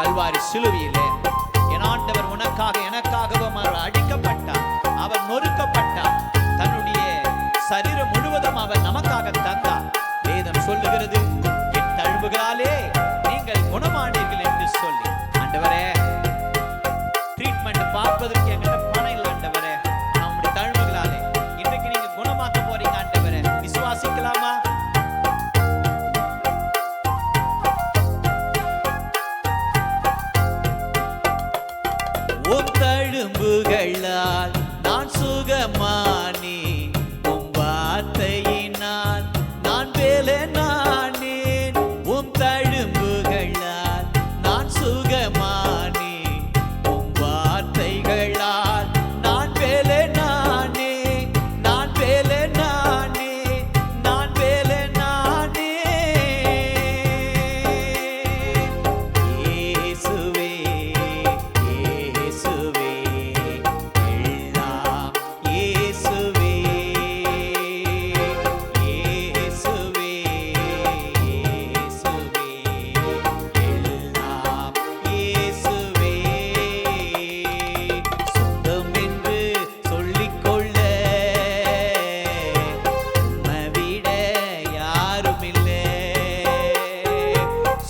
கல்வாரி சிலுவையிலே என் ஆண்டவர் உனக்காக எனக்காகவும் அவர் அடிக்கப்பட்டார், அவர் நொறுக்கப்பட்டார், தன்னுடைய சரீரம் முழுவதும் அவர் நமக்காக தந்தார். வேதம் சொல்லுகிறது, என் தழும்புகளாலே நீங்கள் குணமானீர்கள் என்று சொல்லி. ஆண்டவரே, ட்ரீட்மெண்ட் பார்ப்பதற்கு எங்கிட்ட பணம் இல்லை ஆண்டவரே, நம்முடைய தழும்புகளாலே இன்றைக்கு நீங்க குணமாக்க போறீங்க ஆண்டவரே. விசுவாசிக்கலாமா? உம் தழும்புகளால் நான் சுகமானே, உம் வார்த்தையினால் நான் வேலனானேன். உம் தழும்புகளால் நான் சுகமானே, உம் வார்த்தைகளால் நான் வேலனானே, நான் வேலனானே, நான் வேலனானே. இயேசுவே, இயேசுவே, எல்லாம் இயேசுவே, இயேசுவே, இயேசுவே, எல்லாம் இயேசுவே. சொந்தம் என்று சொல்லிக்கொள்ள உம்மை விட யாருமில்லை,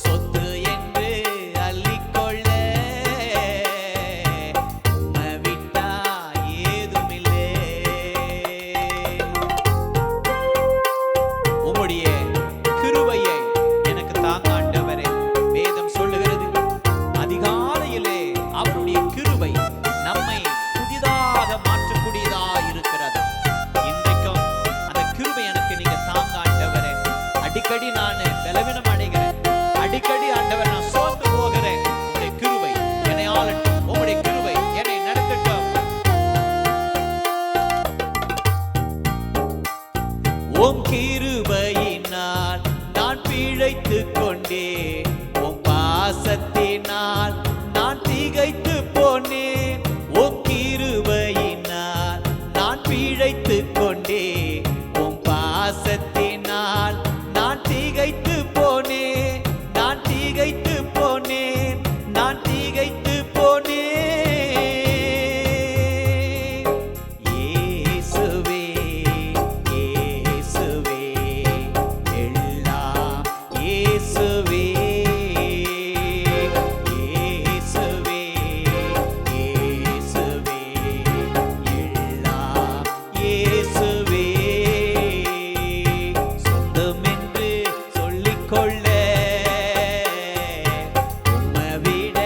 சொத்து என்று அள்ளிக்கொள்ள உம்மை விட்டா ஏதுமில்லை. உம்முடைய கிருபையை எனக்கு தாங்க ஆண்டவரே. வேதம் சொல்லுகிறது, அதிகாலையிலே அவருடைய கிருபை நம்மை புதிதாக மாற்றக்கூடியதாக இருக்கிறது. இன்றைக்கும் அந்த கிருபை எனக்கு நீங்க தாங்க ஆண்டவரே. அடிக்கடி நான் பலவீனம் அடைகிறேன், அடிக்கடி ஆண்டவர் நான் சோர்ந்து போகிறேன். உம்முடைய கிருபை என்னை ஆளட்டும், உம்முடைய கிருபை என்னை நடத்தட்டும். உம் கிருபையினால் நான் பிழைத்துக் கொண்டேன், உம் பாசத்தினால் நான் திகைத்து போனேன். உம் கிருபையினால் நான் பிழைத்துக் கொண்டேன், உம் பாசத்தினால் நான் திகைத்து போனேன், நான் திகைத்து போனேன், நான் திகைத்து போனேன். இயேசுவே, இயேசுவே, எல்லாம் இயேசுவே, இயேசுவே, இயேசுவே, எல்லாம் இயேசுவே. சொந்தம் என்று சொல்லிக்கொள்ள உம்மை விட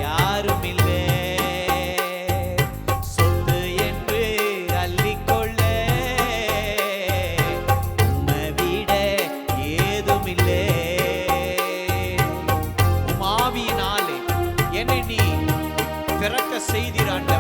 யாருமில்லை, சொத்து என்று அள்ளிக்கொள்ள உம்மை விட ஏதுமில்லை. உம் ஆவியினாலே என்னை நீ பிறக்க செய்தீர் ஆண்டவரே.